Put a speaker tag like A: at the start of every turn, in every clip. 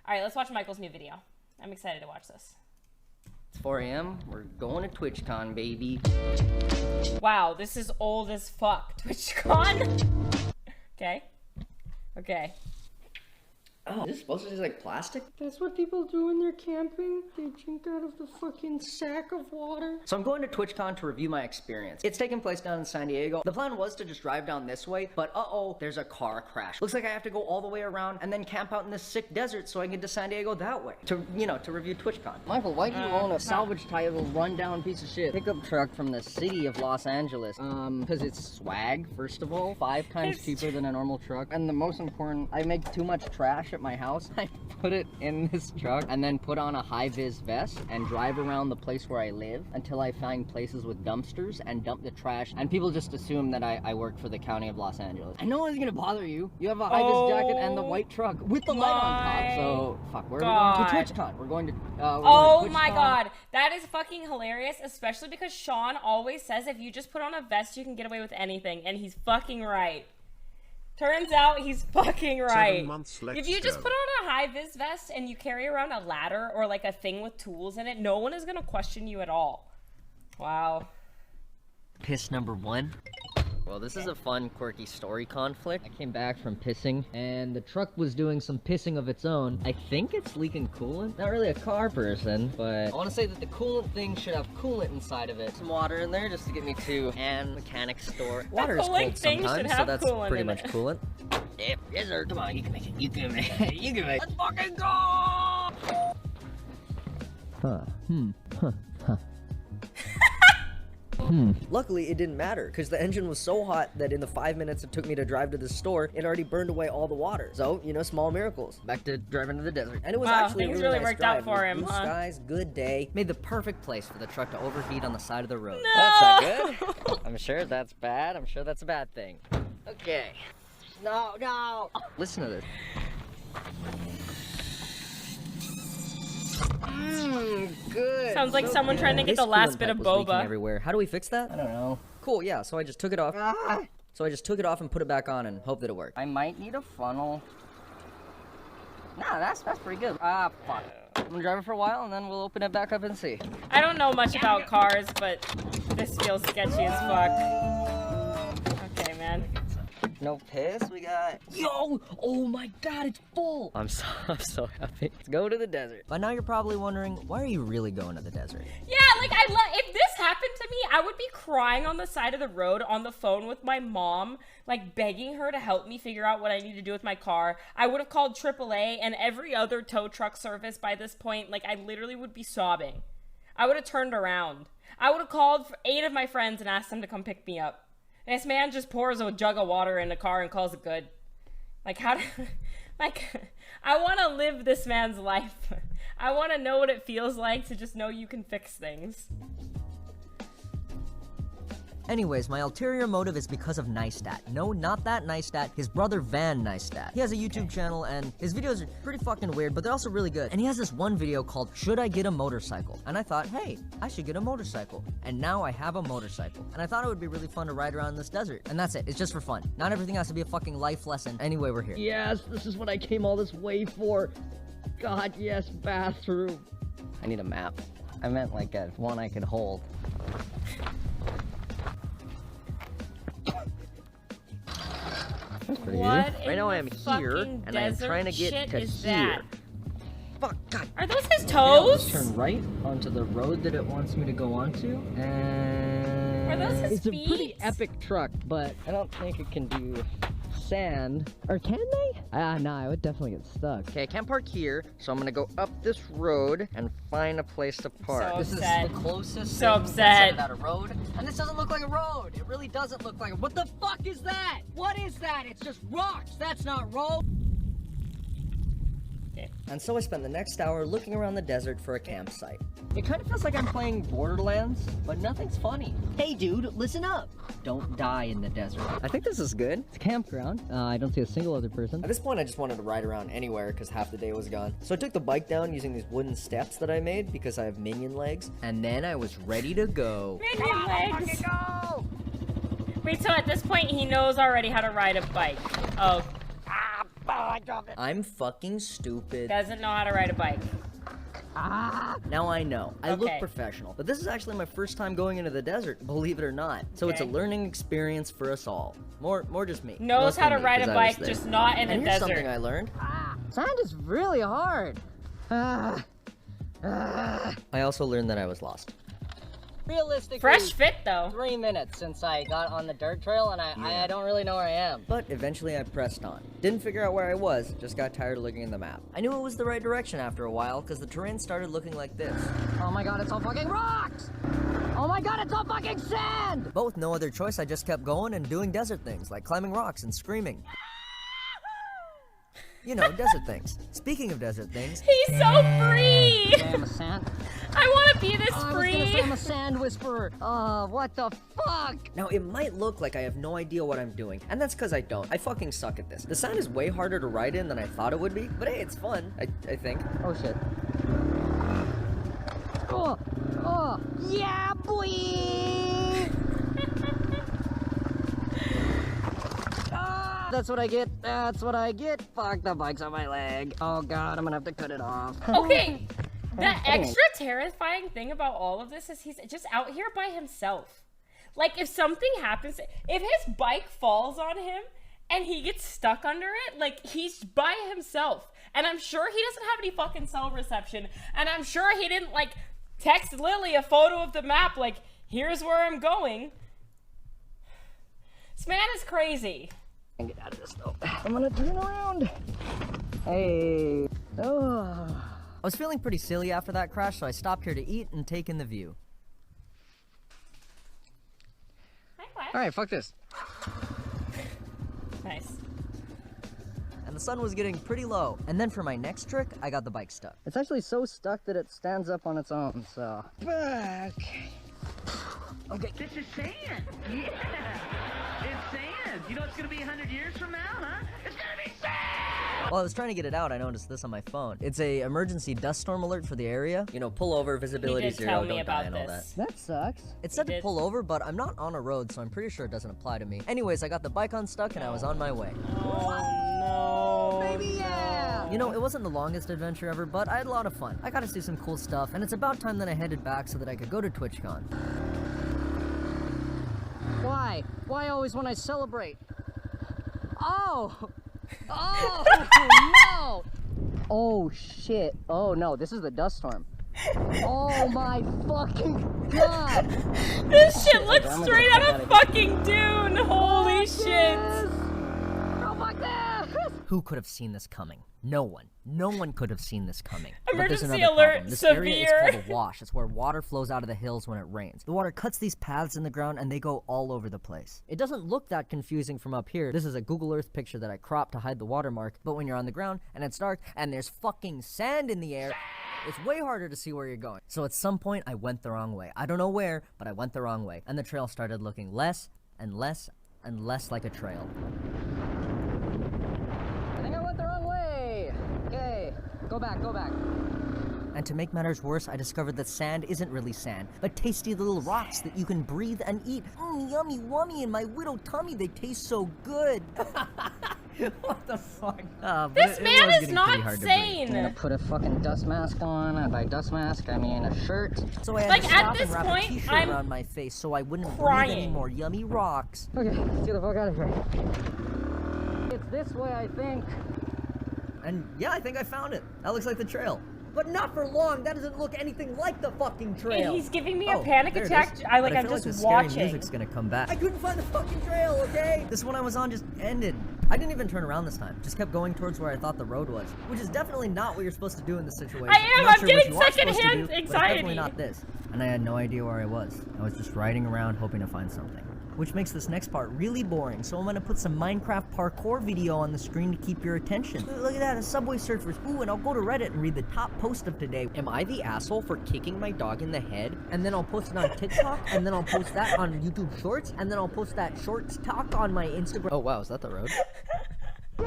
A: All right, let's watch Michael's new video. I'm excited to watch this.
B: It's 4 a.m. We're going to TwitchCon, baby.
A: Wow, this is old as fuck. TwitchCon? Okay. Okay.
B: Oh, is this supposed to taste like plastic?
C: That's what people do when they're camping. They drink out of the fucking sack of water.
B: So I'm going to TwitchCon to review my experience. It's taking place down in San Diego. The plan was to just drive down this way, but uh-oh, there's a car crash. Looks like I have to go all the way around and then camp out in this sick desert so I can get to San Diego that way. To, you know, to review TwitchCon. Michael, why do you own a salvage type of rundown piece of shit pickup truck from the city of Los Angeles? Because it's swag, first of all. 5 times cheaper than a normal truck. And the most important, I make too much trash at my house. I put it in this truck and then put on a high-vis vest and drive around the place where I live until I find places with dumpsters and dump the trash. And people just assume that I work for the county of Los Angeles. I know it's gonna bother you. You have a high-vis jacket and the white truck with the light on top. So, fuck, where are we going to TwitchCon? We're going to,
A: oh my god, that is fucking hilarious, especially because Sean always says if you just put on a vest, you can get away with anything, and he's fucking right. Turns out he's fucking right.
D: 7 months,
A: if you just put on a high-vis vest and you carry around a ladder or like a thing with tools in it, no one is gonna question you at all. Wow.
B: Piss number 1. Well, this is a fun, quirky story conflict. I came back from pissing, and the truck was doing some pissing of its own. I think it's leaking coolant. Not really a car person, but I want to say that the coolant thing should have coolant inside of it. Some water in there just to get me to an mechanic store. Water is cold sometimes, so that's pretty much coolant. Yep, yes sir. Come on, you can make it. You can make it. You can make it. Let's fucking go!
E: Luckily, it didn't matter, because the engine was so hot that in the 5 minutes it took me to drive to the store, it already burned away all the water. So, you know, small miracles. Back to driving to the desert. And it was actually a really nice
A: worked
E: drive.
A: out for him,
E: Blue skies, good day.
B: Made the perfect place for the truck to overheat on the side of the road.
A: No!
B: That's not good. I'm sure that's bad. I'm sure that's a bad thing. Okay. No, no. Listen to this. Good.
A: Sounds like someone trying to get
E: This
A: the last
E: coolant
A: bit of
E: pipe was leaking
A: boba.
E: everywhere. How do we fix that?
B: I don't know.
E: Cool, yeah, so I just took it off. So I just took it off and put it back on and hope that it worked.
B: I might need a funnel. Nah, that's pretty good. Ah, fuck. I'm gonna drive it for a while and then we'll open it back up and see.
A: I don't know much about cars, but this feels sketchy as fuck. Okay, man.
B: No piss, we got... Yo! Oh my god, it's full! I'm so happy. Let's go to the desert. By now you're probably wondering, why are you really going to the desert?
A: Yeah, like if this happened to me, I would be crying on the side of the road on the phone with my mom, like begging her to help me figure out what I need to do with my car. I would have called AAA and every other tow truck service by this point. Like I literally would be sobbing. I would have turned around. I would have called 8 of my friends and asked them to come pick me up. This man just pours a jug of water in the car and calls it good. Like, how do... Like, I want to live this man's life. I want to know what it feels like to just know you can fix things.
B: Anyways, my ulterior motive is because of Neistat. No, not that Neistat, his brother Van Neistat. He has a YouTube channel and his videos are pretty fucking weird, but they're also really good. And he has this one video called, Should I Get a Motorcycle? And I thought, hey, I should get a motorcycle. And now I have a motorcycle. And I thought it would be really fun to ride around this desert. And that's it, it's just for fun. Not everything has to be a fucking life lesson. Anyway, we're here. Yes, this is what I came all this way for. God, yes, bathroom. I need a map. I meant like a one I could hold.
A: What
B: right now I am here, and I am trying to get to here. Fuck, God.
A: Are those his
B: Okay,
A: toes?
B: turn right onto the road that it wants me to go onto, and...
A: Are those his
B: it's a pretty
A: feet?
B: epic truck, but I don't think it can do sand. Or can they? No, I would definitely get stuck. Okay, I can't park here, so I'm gonna go up this road and find a place to park.
A: So
B: this
A: upset.
B: is the closest
A: So
B: thing
A: upset.
B: that's a road, and this doesn't look like a road. It really doesn't look like it. What the fuck is that? What is that? It's just rocks. That's not road.
E: And so I spent the next hour looking around the desert for a campsite.
B: It kind of feels like I'm playing Borderlands, but nothing's funny. Hey dude, listen up! Don't die in the desert. I think this is good. It's a campground. I don't see a single other person.
E: At this point, I just wanted to ride around anywhere because half the day was gone. So I took the bike down using these wooden steps that I made because I have minion legs.
B: And then I was ready to go.
A: Minion legs!
B: Go!
A: Wait, so at this point he knows already how to ride a bike. Oh.
E: I dropped it. I'm fucking stupid.
A: Doesn't know how to ride a bike.
B: Now I know. I look
A: Okay.
B: professional, but this is actually my first time going into the desert, believe it or not. So it's a
A: Okay.
B: learning experience for us all. More just me.
A: Knows
B: Mostly
A: how to
B: me,
A: ride
B: 'cause
A: a
B: I was
A: bike,
B: there.
A: just not in
B: And
A: a
B: here's
A: desert.
B: something I learned.
E: Sand is really hard.
B: I also learned that I was lost.
E: Realistically,
A: Fresh fit though.
E: 3 minutes since I got on the dirt trail, and I don't really know where I am.
B: But eventually I pressed on. Didn't figure out where I was, just got tired of looking at the map. I knew it was the right direction after a while, because the terrain started looking like this.
E: Oh my god, it's all fucking rocks! Oh my god, it's all fucking sand!
B: But with no other choice, I just kept going and doing desert things, like climbing rocks and screaming. You know, desert things. Speaking of desert things,
A: He's so free.
E: I'm a sand.
A: I want to be this
E: I was
A: free.
E: gonna say I'm a sand whisperer. Oh, what the fuck?
B: now it might look like I have no idea what I'm doing, and that's because I don't. I fucking suck at this. The sand is way harder to ride in than I thought it would be, but hey, it's fun, I think.
E: Oh shit. Oh, yeah, boy! That's what I get. That's what I get. Fuck, the bike's on my leg. Oh god, I'm gonna have to cut it off.
A: Okay, the extra terrifying thing about all of this is he's just out here by himself. Like, if something happens, if his bike falls on him and he gets stuck under it, like, he's by himself. And I'm sure he doesn't have any fucking cell reception. And I'm sure he didn't, like, text Lily a photo of the map, like, here's where I'm going. This man is crazy.
E: Get out of this though. I'm gonna turn around. Hey. Oh.
B: I was feeling pretty silly after that crash, so I stopped here to eat and take in the view.
E: Alright, fuck this.
A: Nice.
B: And the sun was getting pretty low. And then for my next trick, I got the bike stuck.
E: It's actually so stuck that it stands up on its own, so. Back. Okay.
D: This is sand. Yeah. It's sand. You know it's gonna be 100 years from now, huh? It's gonna be sand!
B: While I was trying to get it out, I noticed this on my phone. It's a emergency dust storm alert for the area. You know, pull over, visibility
A: He did
B: zero,
A: tell
B: don't
A: me
B: die,
A: about
B: and all that.
A: this.
E: That sucks.
B: It said to
A: did.
B: pull over, but I'm not on a road, so I'm pretty sure it doesn't apply to me. Anyways, I got the bike unstuck and I was on my way.
A: Oh, no.
E: Baby, yeah!
B: You know, it wasn't the longest adventure ever, but I had a lot of fun. I got to see some cool stuff, and it's about time that I headed back so that I could go to TwitchCon.
E: Why? Why always when I celebrate? Oh! Oh, no! Oh, shit. Oh, no, this is the dust storm. Oh, my fucking God!
A: This shit looks
E: I'm gonna
A: straight
E: get
A: out
E: out
A: of
E: of here.
A: fucking Dune. Holy shit.
E: Oh, fuck this!
B: Who could have seen this coming? No one. No one could have seen this coming. But there's
A: Emergency
B: another
A: alert,
B: problem. This area is
A: severe.
B: called a wash. It's where water flows out of the hills when it rains. The water cuts these paths in the ground and they go all over the place. It doesn't look that confusing from up here. This is a Google Earth picture that I cropped to hide the watermark, but when you're on the ground and it's dark and there's fucking sand in the air, it's way harder to see where you're going. So at some point I went the wrong way. I don't know where, but I went the wrong way. And the trail started looking less and less and less like a trail.
E: I think I went the wrong way. Okay, go back, go back.
B: And to make matters worse, I discovered that sand isn't really sand, but tasty little rocks that you can breathe and eat. Yummy wummy in my little tummy, they taste so good. What the fuck?
A: This man is not sane.
E: I'm gonna put a fucking dust mask on, and by dust mask, I mean a shirt.
B: So I had
A: Like,
B: to
A: at
B: stop
A: this
B: and wrap
A: point,
B: a t-shirt
A: I'm
B: around my face so I wouldn't
A: crying.
B: breathe any more yummy rocks.
E: Okay, let's get the fuck out of here. It's this way, I think.
B: And yeah, I think I found it. That looks like the trail. But not for long. That doesn't look anything like the fucking trail.
A: He's giving me a
B: Oh,
A: panic
B: there it
A: attack.
B: is.
A: I'm
B: But feel
A: just
B: like the scary
A: watching.
B: music's gonna come back. I couldn't find the fucking trail, okay? This one I was on just ended. I didn't even turn around this time. Just kept going towards where I thought the road was, which is definitely not what you're supposed to do in this situation.
A: I am.
B: not
A: I'm
B: sure
A: getting
B: what you are supposed to
A: secondhand
B: do, but it's
A: anxiety.
B: definitely not this. And I had no idea where I was. I was just riding around hoping to find something. Which makes this next part really boring, so I'm gonna put some Minecraft parkour video on the screen to keep your attention. Look at that, a Subway Surfers. Ooh, and I'll go to Reddit and read the top post of today. Am I the asshole for kicking my dog in the head? And then I'll post it on TikTok, and then I'll post that on YouTube Shorts, and then I'll post that Shorts talk on my Instagram. Oh wow, is that the road?
A: Oh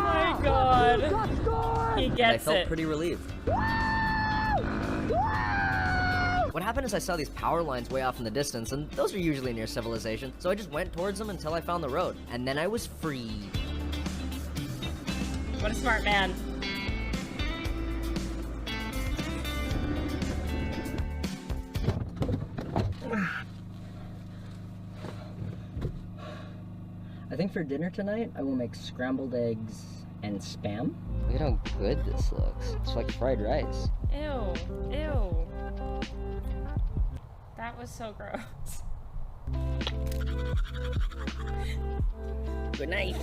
A: my god. He
B: I
A: gets
B: felt
A: it.
B: pretty relieved. What happened is I saw these power lines way off in the distance, and those are usually near civilization, so I just went towards them until I found the road, and then I was free.
A: What a smart man.
B: I think for dinner tonight, I will make scrambled eggs and Spam.
E: Look at how good this looks. It's like fried rice.
A: Ew. Ew. That was so gross.
B: Good night.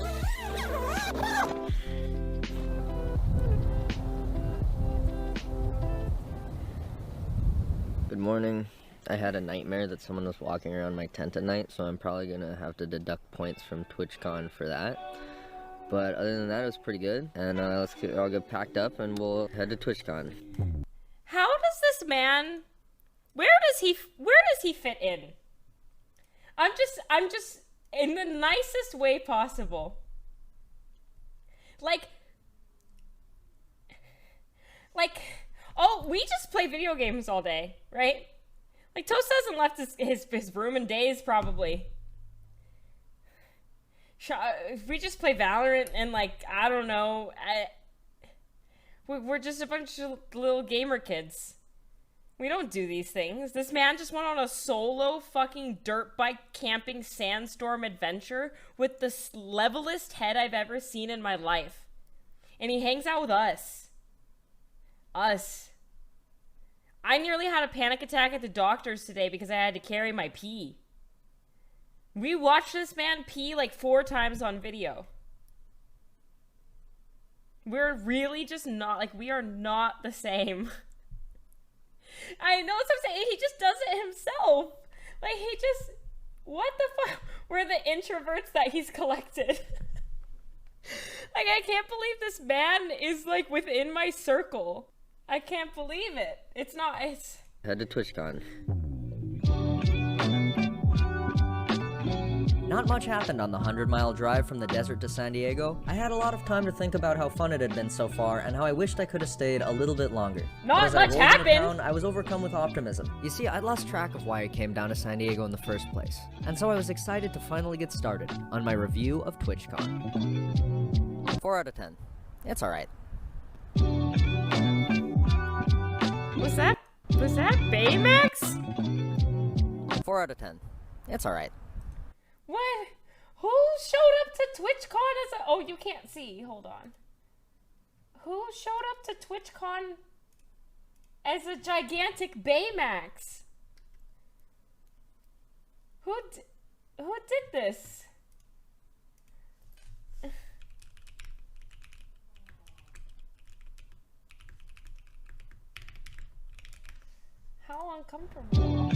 F: Good morning. I had a nightmare that someone was walking around my tent at night, so I'm probably gonna have to deduct points from TwitchCon for that. But other than that, it was pretty good. And I'll get packed up and we'll head to TwitchCon.
A: How does this man, where does he fit in? I'm just in the nicest way possible. Like, oh, we just play video games all day, right? Like, Toast hasn't left his room in days, probably. If we just play Valorant and, like, I don't know, we're just a bunch of little gamer kids. We don't do these things. This man just went on a solo fucking dirt bike camping sandstorm adventure with the levelest head I've ever seen in my life. And he hangs out with us. Us. I nearly had a panic attack at the doctor's today because I had to carry my pee. We watched this man pee like 4 times on video. We're really just not, like, we are not the same. I know what I'm saying. He just does it himself. Like, he just, what the fuck? We're the introverts that he's collected. Like, I can't believe this man is, like, within my circle. I can't believe it. It's not, it's...
F: Head to TwitchCon.
B: Not much happened on the 100-mile drive from the desert to San Diego. I had a lot of time to think about how fun it had been so far and how I wished I could have stayed a little bit longer.
A: Not much happened!
B: Town, I was overcome with optimism. You see, I'd lost track of why I came down to San Diego in the first place. And so I was excited to finally get started on my review of TwitchCon. 4 out of 10. It's alright.
A: Was that Baymax?
B: 4 out of 10. It's alright.
A: What? Who showed up to TwitchCon as a... Oh, you can't see. Hold on. Who showed up to TwitchCon as a gigantic Baymax? Who did this? How uncomfortable.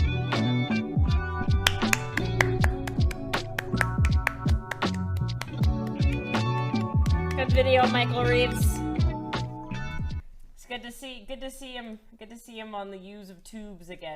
A: Good video, Michael Reeves. It's good to see him on the use of tubes again.